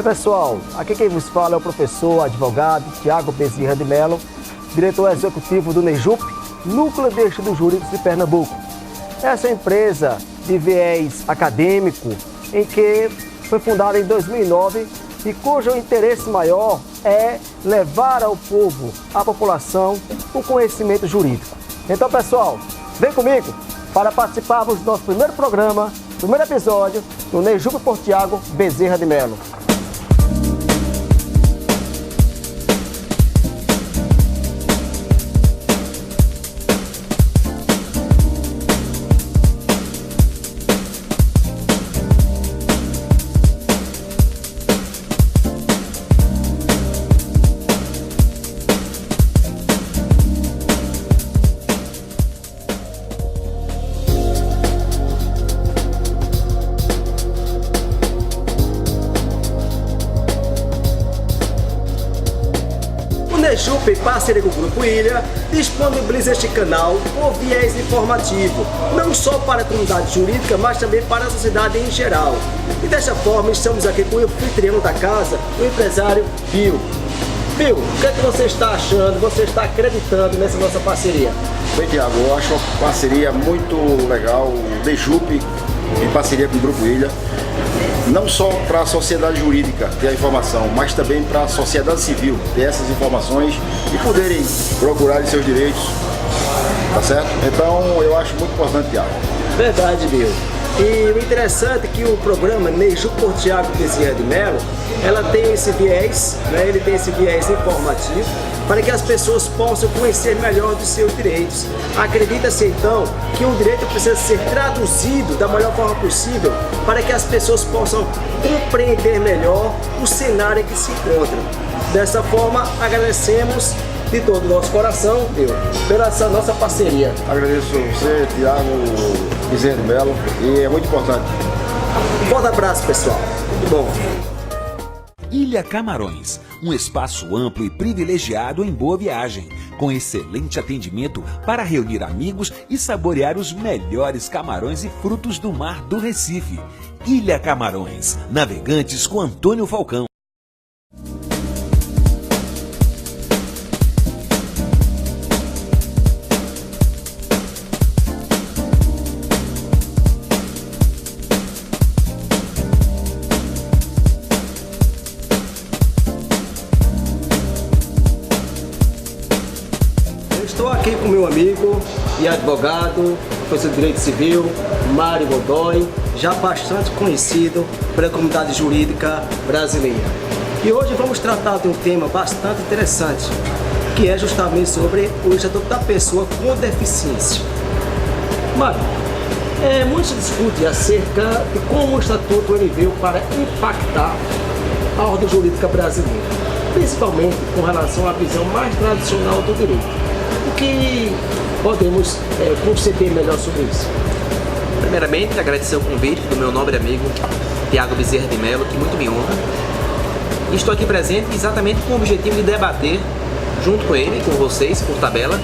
Pessoal, aqui quem vos fala é o professor, advogado Tiago Bezerra de Melo, diretor executivo do NEJUP, Núcleo de Estudos Jurídicos de Pernambuco. Essa é uma empresa de viés acadêmico em que foi fundada em 2009 e cujo interesse maior é levar ao povo, à população, o conhecimento jurídico. Então, pessoal, vem comigo para participarmos do nosso primeiro programa, primeiro episódio do NEJUP por Tiago Bezerra de Melo. O NEJUP, em parceria com o Grupo Ilha, disponibiliza este canal com viés informativo, não só para a comunidade jurídica, mas também para a sociedade em geral. E desta forma, estamos aqui com o anfitrião da casa, o empresário Bill. Bill, o que é que você está achando, você está acreditando nessa nossa parceria? Bem, Tiago, eu acho uma parceria muito legal, o NEJUP, em parceria com o Grupo Ilha, não só para a sociedade jurídica ter a informação, mas também para a sociedade civil ter essas informações e poderem procurar seus direitos, tá certo? Então eu acho muito importante, Tiago. Verdade, Bill. E o interessante é que o programa NEJUP por Tiago Bezerra de Melo, ela tem esse viés, ele tem esse viés informativo para que as pessoas possam conhecer melhor dos seus direitos. Acredita-se então que o direito precisa ser traduzido da melhor forma possível para que as pessoas possam compreender melhor o cenário em que se encontram. Dessa forma, agradecemos de todo o nosso coração, Deus, pela essa nossa parceria. Agradeço você, Tiago Bezerra de Melo, e é muito importante. Um forte abraço, pessoal. Muito bom. Ilha Camarões, um espaço amplo e privilegiado em Boa Viagem, com excelente atendimento para reunir amigos e saborear os melhores camarões e frutos do mar do Recife. Ilha Camarões, navegantes com Antônio Falcão. Estou aqui com meu amigo e advogado, professor de Direito Civil, Mário Godoy, já bastante conhecido pela comunidade jurídica brasileira. E hoje vamos tratar de um tema bastante interessante, que é justamente sobre o Estatuto da Pessoa com Deficiência. Mário, muito se discute acerca de como o Estatuto ele veio para impactar a ordem jurídica brasileira, principalmente com relação à visão mais tradicional do direito. O que podemos conceber melhor sobre isso? Primeiramente, agradecer o convite do meu nobre amigo Tiago Bezerra de Melo, que muito me honra. E estou aqui presente exatamente com o objetivo de debater, junto com ele, com vocês, por tabela,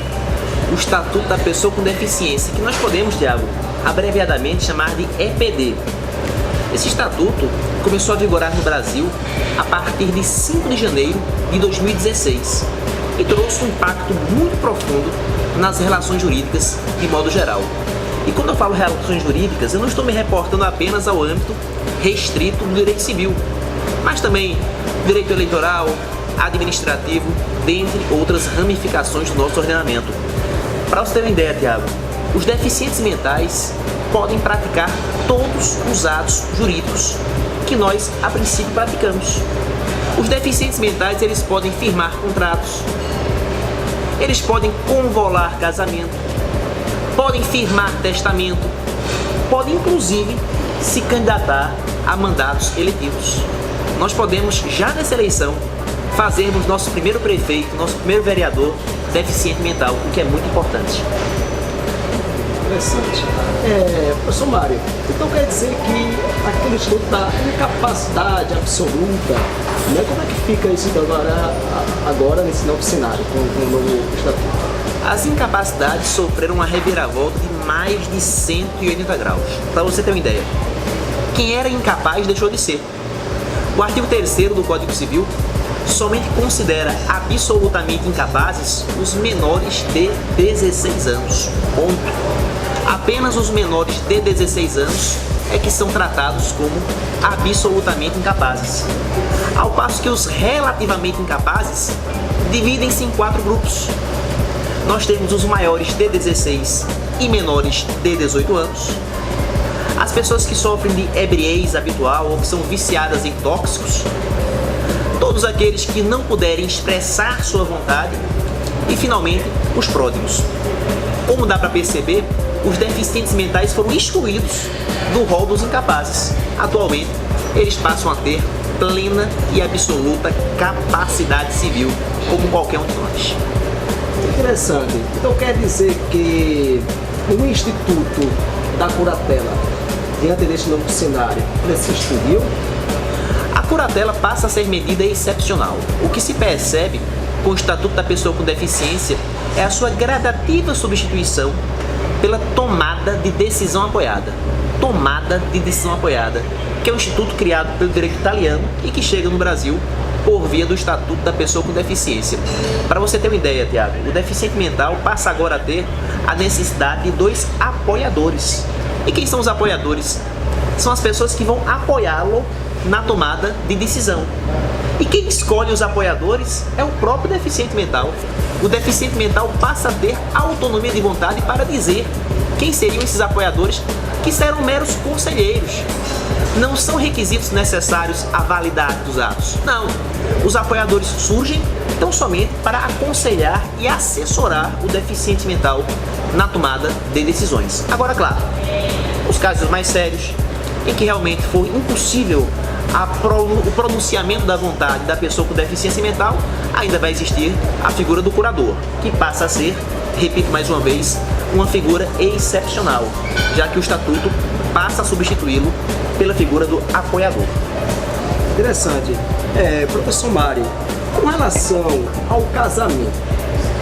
o Estatuto da Pessoa com Deficiência, que nós podemos, Tiago, abreviadamente chamar de EPD. Esse estatuto começou a vigorar no Brasil a partir de 5 de janeiro de 2016 e trouxe um impacto muito profundo nas relações jurídicas de modo geral. E quando eu falo relações jurídicas, eu não estou me reportando apenas ao âmbito restrito do direito civil, mas também direito eleitoral, administrativo, dentre outras ramificações do nosso ordenamento. Para você ter uma ideia, Tiago, os deficientes mentais podem praticar todos os atos jurídicos que nós, a princípio, praticamos. Os deficientes mentais, eles podem firmar contratos, eles podem convolar casamento, podem firmar testamento, podem, inclusive, se candidatar a mandatos eletivos. Nós podemos, já nessa eleição, fazermos nosso primeiro prefeito, nosso primeiro vereador deficiente mental, o que é muito importante. Interessante. Professor Mário, então quer dizer que aquele estudo da incapacidade absoluta, né? Como é que fica isso agora nesse novo cenário, com o novo estatuto? As incapacidades sofreram uma reviravolta de mais de 180 graus. Para você ter uma ideia, quem era incapaz deixou de ser. O artigo 3º do Código Civil somente considera absolutamente incapazes os menores de 16 anos. Ponto. Apenas os menores de 16 anos é que são tratados como absolutamente incapazes. Ao passo que os relativamente incapazes dividem-se em 4 grupos. Nós temos os maiores de 16 e menores de 18 anos, as pessoas que sofrem de ebriez habitual ou que são viciadas em tóxicos, todos aqueles que não puderem expressar sua vontade e, finalmente, os pródigos. Como dá para perceber, os deficientes mentais foram excluídos do rol dos incapazes. Atualmente, eles passam a ter plena e absoluta capacidade civil, como qualquer um de nós. Interessante. Então quer dizer que o Instituto da Curatela, diante deste novo cenário, ele se extinguiu? A curatela passa a ser medida excepcional. O que se percebe com o Estatuto da Pessoa com Deficiência é a sua gradativa substituição pela tomada de decisão apoiada. Tomada de decisão apoiada, que é um instituto criado pelo direito italiano e que chega no Brasil por via do Estatuto da Pessoa com Deficiência. Para você ter uma ideia, Tiago, o deficiente mental passa agora a ter a necessidade de 2 apoiadores. E quem são os apoiadores? São as pessoas que vão apoiá-lo na tomada de decisão. E quem escolhe os apoiadores é o próprio deficiente mental. O deficiente mental passa a ter autonomia de vontade para dizer quem seriam esses apoiadores, que serão meros conselheiros. Não são requisitos necessários à validade dos atos. Não. Os apoiadores surgem tão somente para aconselhar e assessorar o deficiente mental na tomada de decisões. Agora, claro, os casos mais sérios, em que realmente for impossível o pronunciamento da vontade da pessoa com deficiência mental, ainda vai existir a figura do curador, que passa a ser, repito mais uma vez, uma figura excepcional, já que o Estatuto passa a substituí-lo pela figura do apoiador. Interessante. Professor Mário, com relação ao casamento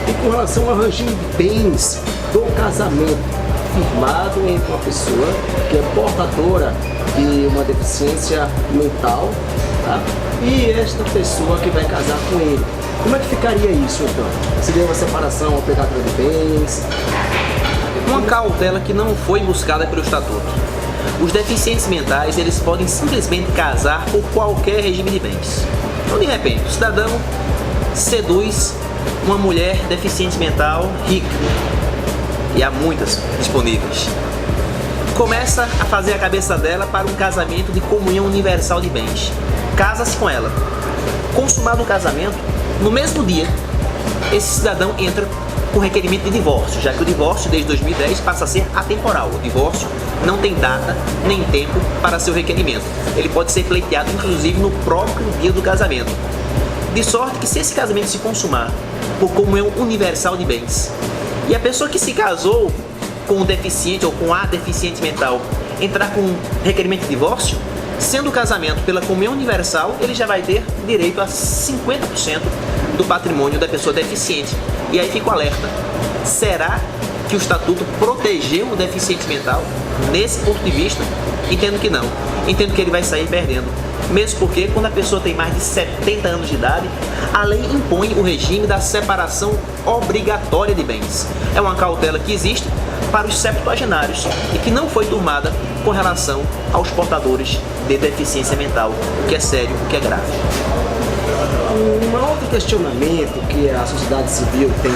e com relação ao regime de bens do casamento firmado entre uma pessoa que é portadora de uma deficiência mental, tá? E esta pessoa que vai casar com ele, como é que ficaria isso então? Seria uma separação obrigatória de bens? Uma cautela que não foi buscada pelo Estatuto. Os deficientes mentais, eles podem simplesmente casar por qualquer regime de bens. Então, de repente, o cidadão seduz uma mulher deficiente mental rica, e há muitas disponíveis. Começa a fazer a cabeça dela para um casamento de comunhão universal de bens. Casa-se com ela. Consumado o casamento, no mesmo dia, esse cidadão entra com requerimento de divórcio, já que o divórcio desde 2010 passa a ser atemporal. O divórcio não tem data nem tempo para seu requerimento. Ele pode ser pleiteado inclusive no próprio dia do casamento. De sorte que, se esse casamento se consumar por comunhão universal de bens, e a pessoa que se casou com o deficiente ou com a deficiente mental entrar com requerimento de divórcio, sendo o casamento pela comunhão universal, ele já vai ter direito a 50% do patrimônio da pessoa deficiente. E aí fica o alerta: será que o Estatuto protegeu o deficiente mental nesse ponto de vista? Entendo que não. Entendo que ele vai sair perdendo. Mesmo porque, quando a pessoa tem mais de 70 anos de idade, a lei impõe o regime da separação obrigatória de bens. É uma cautela que existe para os septuagenários e que não foi turmada com relação aos portadores de deficiência mental, o que é sério, o que é grave. Um outro questionamento que a sociedade civil tem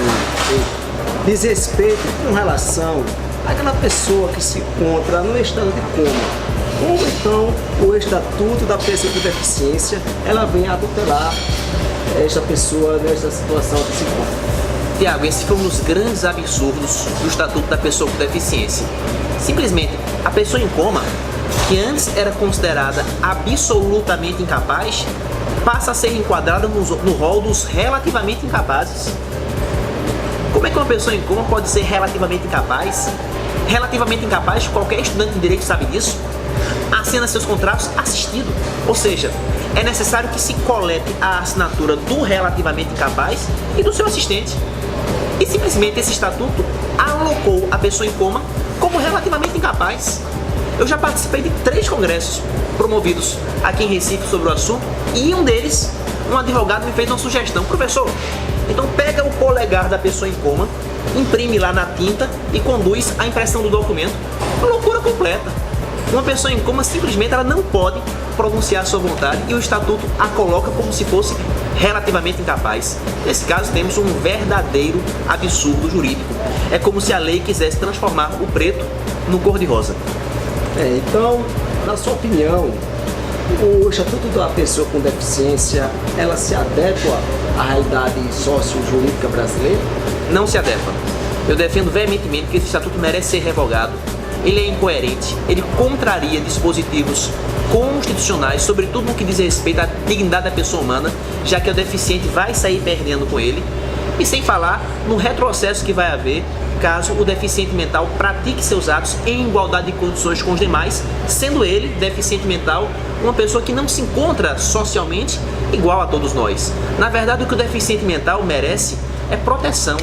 diz respeito com relação àquela pessoa que se encontra no estado de coma. Como então o Estatuto da Pessoa com Deficiência ela vem a tutelar esta pessoa nessa situação que se encontra? Tiago, esse foi um dos grandes absurdos do Estatuto da Pessoa com Deficiência. Simplesmente, a pessoa em coma, que antes era considerada absolutamente incapaz, passa a ser enquadrada no rol dos relativamente incapazes. Como é que uma pessoa em coma pode ser relativamente incapaz? Relativamente incapaz, qualquer estudante de direito sabe disso. Assina seus contratos assistido. Ou seja, é necessário que se colete a assinatura do relativamente incapaz e do seu assistente. E simplesmente esse estatuto alocou a pessoa em coma como relativamente incapaz. Eu já participei de 3 congressos promovidos aqui em Recife sobre o assunto e em um deles, um advogado me fez uma sugestão: professor, então pega o polegar da pessoa em coma, imprime lá na tinta e conduz a impressão do documento. Uma loucura completa. Uma pessoa em coma simplesmente ela não pode pronunciar sua vontade e o estatuto a coloca como se fosse relativamente incapaz. Nesse caso temos um verdadeiro absurdo jurídico. É como se a lei quisesse transformar o preto no cor-de-rosa. Então, na sua opinião, o Estatuto da Pessoa com Deficiência, ela se adequa à realidade socio-jurídica brasileira? Não se adequa. Eu defendo veementemente que esse estatuto merece ser revogado. Ele é incoerente, ele contraria dispositivos constitucionais, sobretudo no que diz respeito à dignidade da pessoa humana, já que o deficiente vai sair perdendo com ele, e sem falar no retrocesso que vai haver caso o deficiente mental pratique seus atos em igualdade de condições com os demais, sendo ele, deficiente mental, uma pessoa que não se encontra socialmente igual a todos nós. Na verdade, o que o deficiente mental merece é proteção,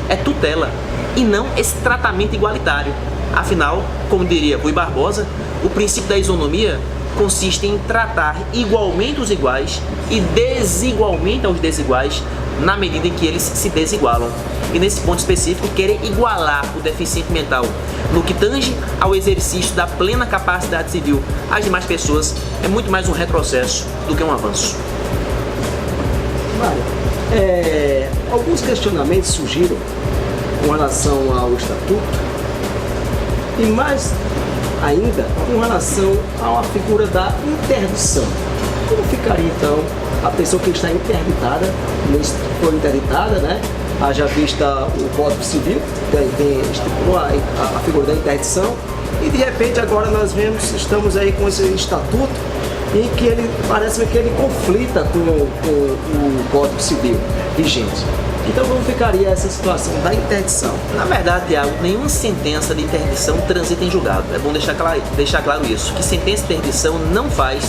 é tutela, e não esse tratamento igualitário. Afinal, como diria Rui Barbosa, o princípio da isonomia consiste em tratar igualmente os iguais e desigualmente aos desiguais na medida em que eles se desigualam. E nesse ponto específico, querer igualar o deficiente mental no que tange ao exercício da plena capacidade civil às demais pessoas é muito mais um retrocesso do que um avanço. Alguns questionamentos surgiram com relação ao Estatuto e mais ainda com relação à figura da interdição. Como ficaria então a pessoa que está interditada, foi interditada, né? Haja vista o Código Civil, estipulou a figura da interdição, e de repente agora nós estamos aí com esse estatuto em que ele parece que ele conflita com o Código Civil vigente. Então como ficaria essa situação da interdição? Na verdade, Tiago, nenhuma sentença de interdição transita em julgado. É bom deixar claro isso, que sentença de interdição não faz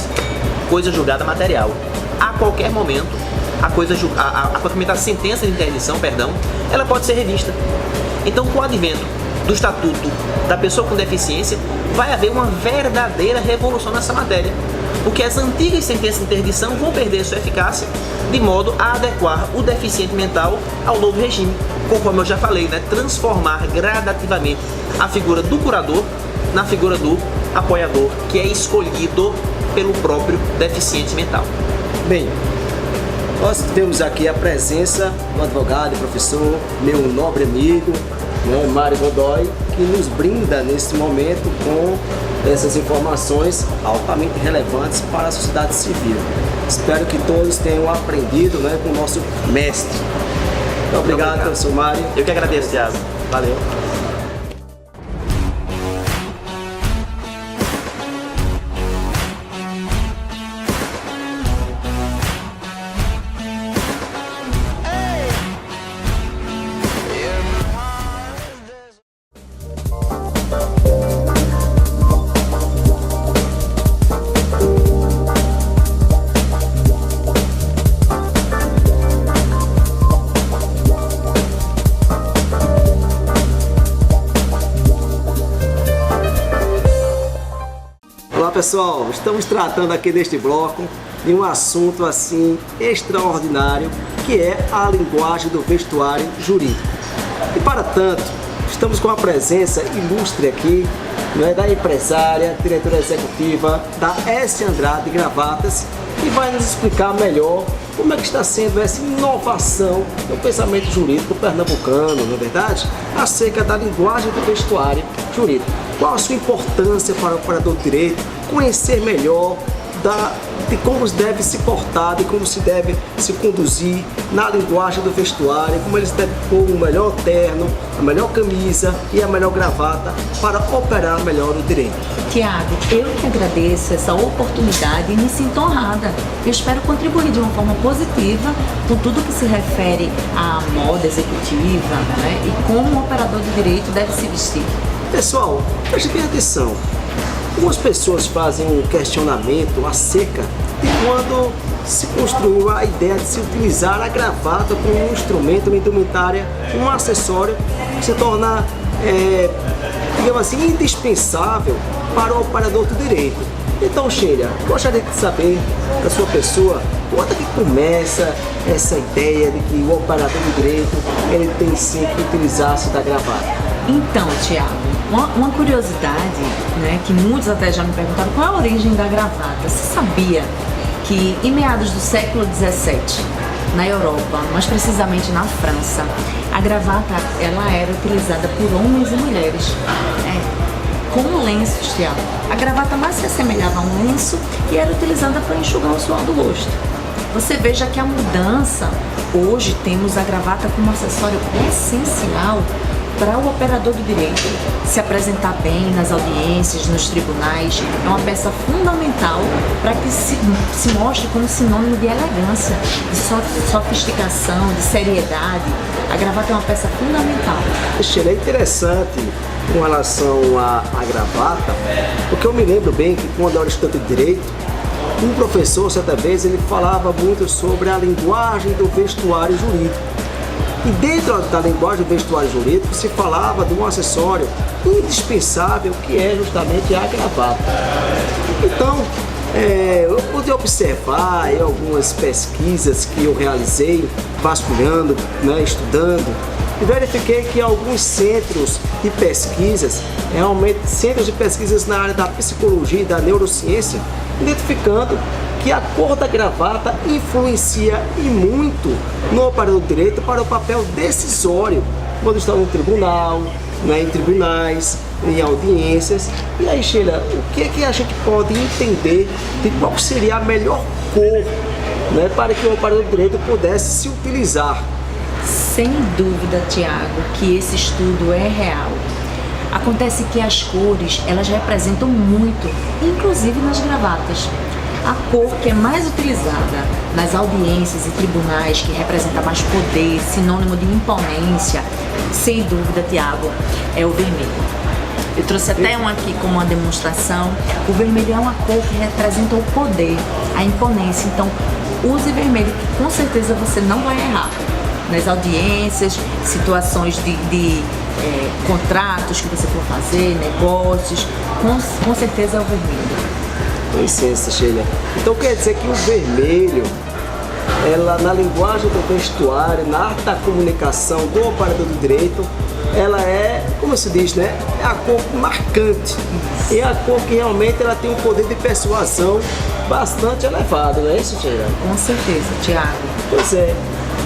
coisa julgada material. A qualquer momento, a sentença de interdição, ela pode ser revista. Então, com o advento do Estatuto da Pessoa com Deficiência, vai haver uma verdadeira revolução nessa matéria, porque as antigas sentenças de interdição vão perder sua eficácia, de modo a adequar o deficiente mental ao novo regime, conforme eu já falei, né? Transformar gradativamente a figura do curador na figura do apoiador, que é escolhido pelo próprio deficiente mental. Bem, nós temos aqui a presença do advogado e professor, meu nobre amigo, né, Mário Godoy, que nos brinda nesse momento com essas informações altamente relevantes para a sociedade civil. Espero que todos tenham aprendido, né, com o nosso mestre. Muito obrigado, professor Mário. Eu que agradeço, Thiago. Valeu. Olá pessoal, estamos tratando aqui neste bloco de um assunto assim extraordinário, que é a linguagem do vestuário jurídico. E para tanto, estamos com a presença ilustre aqui, né, da empresária, diretora executiva da S. Andrade Gravatas, que vai nos explicar melhor como é que está sendo essa inovação no pensamento jurídico pernambucano, não é verdade? Acerca da linguagem do vestuário jurídico. Qual a sua importância para o operador de direito conhecer melhor de como deve se portar, de como se deve se conduzir na linguagem do vestuário, como eles devem pôr o melhor terno, a melhor camisa e a melhor gravata para operar melhor o direito. Tiago, eu que agradeço essa oportunidade e me sinto honrada. Eu espero contribuir de uma forma positiva com tudo que se refere à moda executiva, né, e como um operador de direito deve se vestir. Pessoal, preste bem atenção. Algumas pessoas fazem um questionamento acerca de quando se construiu a ideia de se utilizar a gravata como um instrumento, uma indumentária, um acessório que se torna digamos assim, indispensável para o operador do direito. Então, Sheila, gostaria de saber da sua pessoa, quando é que começa essa ideia de que o operador do direito ele tem sim que utilizar-se da gravata? Então, Tiago, uma curiosidade, né, que muitos até já me perguntaram, qual é a origem da gravata? Você sabia que em meados do século XVII, na Europa, mais precisamente na França, a gravata ela era utilizada por homens e mulheres, como lenços, Tiago. A gravata mais se assemelhava a um lenço e era utilizada para enxugar o suor do rosto. Você veja que a mudança, hoje temos a gravata como acessório essencial para o operador do direito se apresentar bem nas audiências, nos tribunais. É uma peça fundamental para que se mostre como sinônimo de elegância, de sofisticação, de seriedade. A gravata é uma peça fundamental. Sheila, é interessante com relação à gravata, porque eu me lembro bem que quando eu era estudante de direito, um professor, certa vez, ele falava muito sobre a linguagem do vestuário jurídico. E dentro da linguagem do vestuário jurídico se falava de um acessório indispensável que é justamente a gravata. Então, eu pude observar em algumas pesquisas que eu realizei, vasculhando, estudando, e verifiquei que alguns centros de pesquisas, realmente centros de pesquisas na área da psicologia e da neurociência, identificando que a cor da gravata influencia e muito no operador do direito para o papel decisório quando está no tribunal, em tribunais, em audiências. E aí, Sheila, o que é que a gente pode entender de qual seria a melhor cor, para que o operador do direito pudesse se utilizar? Sem dúvida, Tiago, que esse estudo é real. Acontece que as cores, elas representam muito, inclusive nas gravatas. A cor que é mais utilizada nas audiências e tribunais, que representa mais poder, sinônimo de imponência, sem dúvida, Tiago, é o vermelho. Eu trouxe até um aqui como uma demonstração. O vermelho é uma cor que representa o poder, a imponência. Então, use vermelho, que com certeza você não vai errar. Nas audiências, situações de contratos que você for fazer, negócios, com certeza é o vermelho. Com licença, Sheila. Então quer dizer que o vermelho, ela na linguagem do vestuário, na arte da comunicação do operador do direito, ela é, como se diz, é a cor marcante. E é a cor que realmente ela tem um poder de persuasão bastante elevado, não é isso, Sheila? Com certeza, Tiago. Pois é.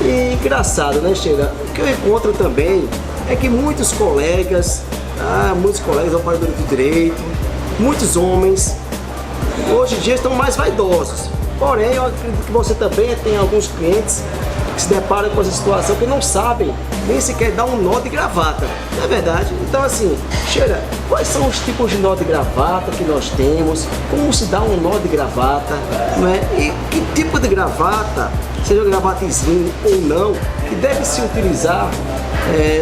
E engraçado, né, Sheila? O que eu encontro também é que muitos colegas operadores do direito, muitos homens, hoje em dia estão mais vaidosos. Porém, eu acredito que você também tem alguns clientes que se deparam com essa situação que não sabem nem sequer dar um nó de gravata. Não é verdade? Então, assim, Sheila, quais são os tipos de nó de gravata que nós temos? Como se dá um nó de gravata? Não é? E que tipo de gravata, seja gravata slim ou não, que deve se utilizar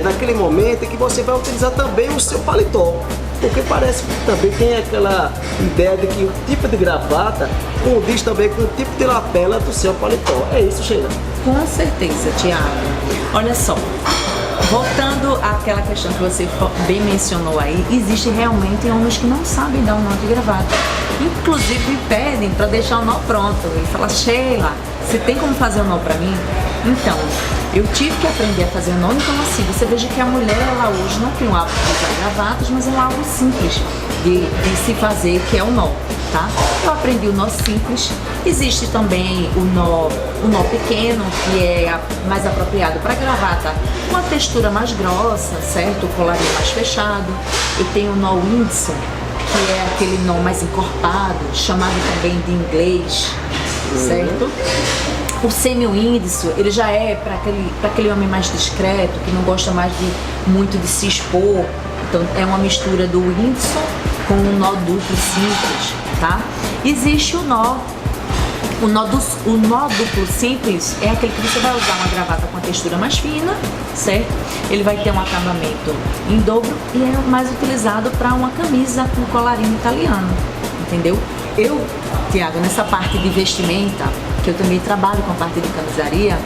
naquele momento em que você vai utilizar também o seu paletó? Porque parece que também tem aquela ideia de que o tipo de gravata condiz também com o tipo de lapela do seu paletó. É isso, Sheila? Com certeza, Tiago. Olha só, voltando àquela questão que você bem mencionou aí, existe realmente homens que não sabem dar um nó de gravata. Inclusive me pedem para deixar o nó pronto e falar: Sheila, você tem como fazer o nó para mim? Então, eu tive que aprender a fazer o nó, então assim, você veja que a mulher, ela hoje não tem o hábito de usar gravatas, mas é algo simples de se fazer, que é o nó, tá? Eu aprendi o nó simples. Existe também o nó pequeno, que é mais apropriado para gravata, uma textura mais grossa, certo? O colarinho mais fechado. Eu tenho o nó Windsor, que é aquele nó mais encorpado, chamado também de inglês, certo? O semi-Windsor, ele já é para aquele homem mais discreto, que não gosta mais muito de se expor. Então é uma mistura do Windsor com um nó duplo simples, tá? Existe o nó duplo simples, é aquele que você vai usar uma gravata com a textura mais fina, certo? Ele vai ter um acabamento em dobro e é mais utilizado para uma camisa com colarinho italiano, entendeu? Eu, Tiago, nessa parte de vestimenta, que eu também trabalho com a parte de camisaria,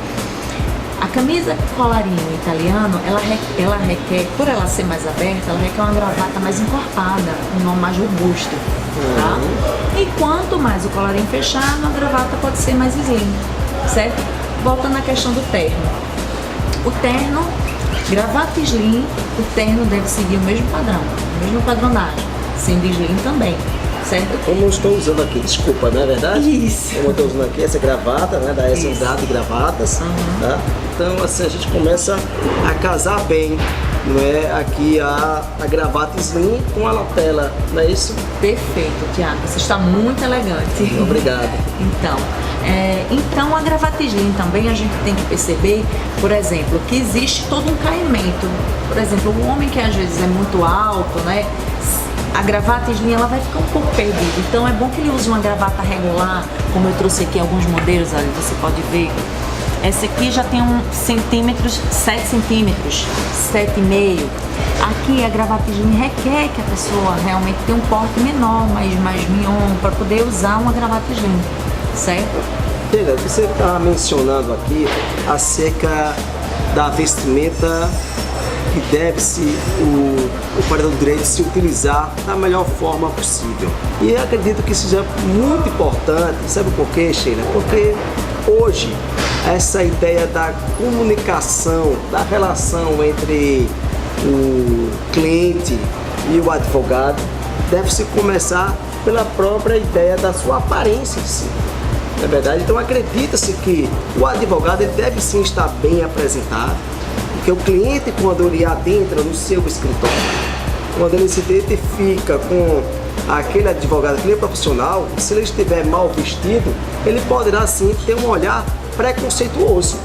A camisa colarinho italiano, ela requer, por ela ser mais aberta, ela requer uma gravata mais encorpada, um nó mais robusto, tá? E quanto mais o colarinho fechado, a gravata pode ser mais slim, certo? Voltando à questão do terno. O terno, gravata slim, o terno deve seguir o mesmo padrão, a mesma padronagem, sendo slim também. Certo? Como eu estou usando aqui, desculpa, não é verdade? Isso. Como eu estou usando aqui essa gravata, né, da S Andrade Gravatas, tá? Então assim a gente começa a casar bem, não é? Aqui a gravata slim com a lapela, não é isso? Perfeito, Tiago, você está muito elegante. Obrigado. Então a gravata slim também a gente tem que perceber, por exemplo, que existe todo um caimento. Por exemplo, o homem que às vezes é muito alto, né? A gravata slim ela vai ficar um pouco perdida, então é bom que ele use uma gravata regular, como eu trouxe aqui alguns modelos, olha, você pode ver. Essa aqui já tem 7 centímetros, 7,5. Aqui a gravata slim requer que a pessoa realmente tenha um porte menor, mais mignon, para poder usar uma gravata slim, certo? Sheila, você está mencionando aqui acerca da vestimenta que deve-se o operador do direito se utilizar da melhor forma possível. E eu acredito que isso seja muito importante, sabe por quê, Sheila? Porque hoje essa ideia da comunicação, da relação entre o cliente e o advogado deve-se começar pela própria ideia da sua aparência em si. Não é verdade? Então acredita-se que o advogado ele deve sim estar bem apresentado, porque o cliente, quando ele adentra no seu escritório, quando ele se identifica com aquele advogado, aquele profissional, se ele estiver mal vestido, ele poderá sim ter um olhar preconceituoso.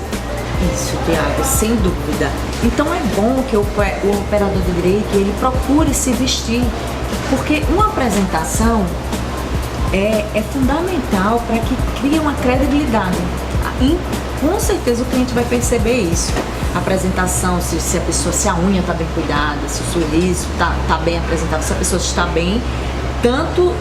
Isso, Tiago, sem dúvida. Então é bom que o operador de direito ele procure se vestir, porque uma apresentação é fundamental para que crie uma credibilidade. E com certeza o cliente vai perceber isso. A apresentação, se a pessoa, se a unha está bem cuidada, se o sorriso está bem apresentado, se a pessoa está bem, tanto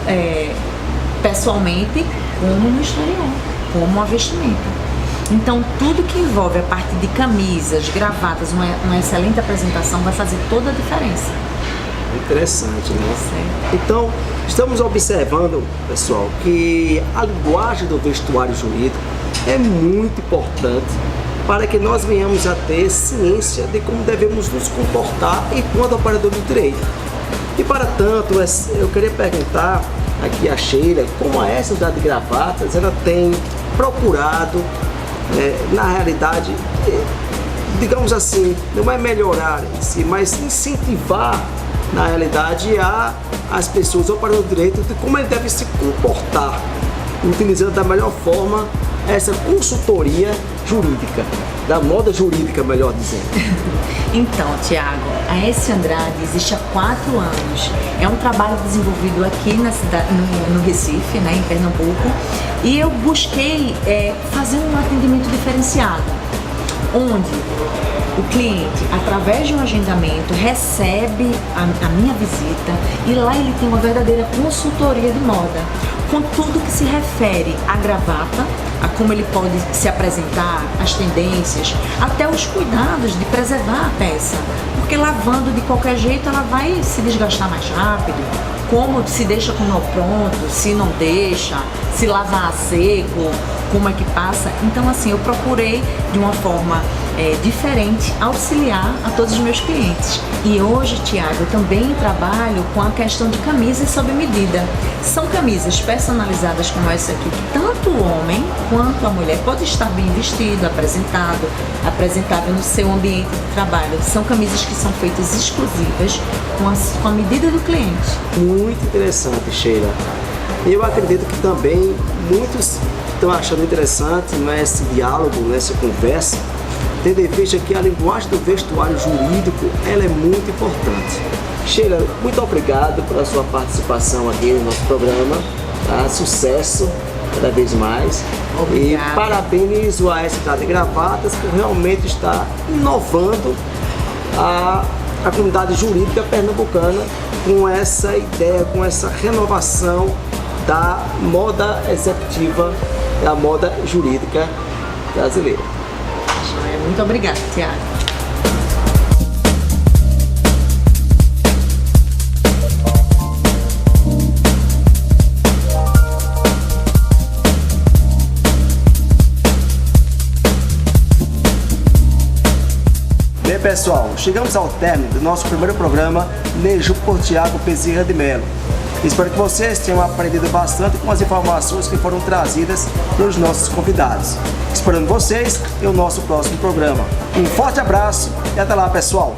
pessoalmente como no exterior, como a vestimenta. Então tudo que envolve a parte de camisas, gravatas, uma excelente apresentação vai fazer toda a diferença. Interessante, né? Certo. Então, estamos observando, pessoal, que a linguagem do vestuário jurídico é muito importante para que nós venhamos a ter ciência de como devemos nos comportar enquanto operador do direito. E para tanto, eu queria perguntar aqui a Sheila, como a S Andrade Gravatas, ela tem procurado, na realidade, digamos assim, não é melhorar em si, mas incentivar, na realidade, as pessoas, o operador do direito, de como ele deve se comportar, utilizando da melhor forma essa consultoria jurídica, da moda jurídica, melhor dizendo. Então, Tiago, a S Andrade existe há 4 anos. É um trabalho desenvolvido aqui na cidade, no Recife, né, em Pernambuco, e eu busquei fazer um atendimento diferenciado, onde o cliente, através de um agendamento, recebe a minha visita e lá ele tem uma verdadeira consultoria de moda, com tudo que se refere à gravata, a como ele pode se apresentar, as tendências, até os cuidados de preservar a peça, porque lavando de qualquer jeito ela vai se desgastar mais rápido, como se deixa com o nó pronto, se não deixa, se lavar a seco, como é que passa. Então assim, eu procurei de uma forma diferente auxiliar a todos os meus clientes. E hoje, Tiago, eu também trabalho com a questão de camisas sob medida. São camisas personalizadas como essa aqui, que tanto o homem quanto a mulher pode estar bem vestido, apresentável no seu ambiente de trabalho. São camisas que são feitas exclusivas com a medida do cliente. Muito interessante, Sheila. Eu acredito que também muitos estão achando interessante, né, esse diálogo, né, essa conversa, tendo em vista que a linguagem do vestuário jurídico ela é muito importante. Sheila, muito obrigado pela sua participação aqui no nosso programa. Tá? Sucesso cada vez mais. Obrigada. E parabenizo a S Andrade Gravatas por realmente estar inovando a comunidade jurídica pernambucana com essa ideia, com essa renovação da moda executiva, da moda jurídica brasileira. Muito obrigada, Tiago. Bem, pessoal, chegamos ao término do nosso primeiro programa Nejup por Tiago Bezerra de Melo. Espero que vocês tenham aprendido bastante com as informações que foram trazidas pelos nossos convidados. Esperando vocês em o nosso próximo programa. Um forte abraço e até lá, pessoal!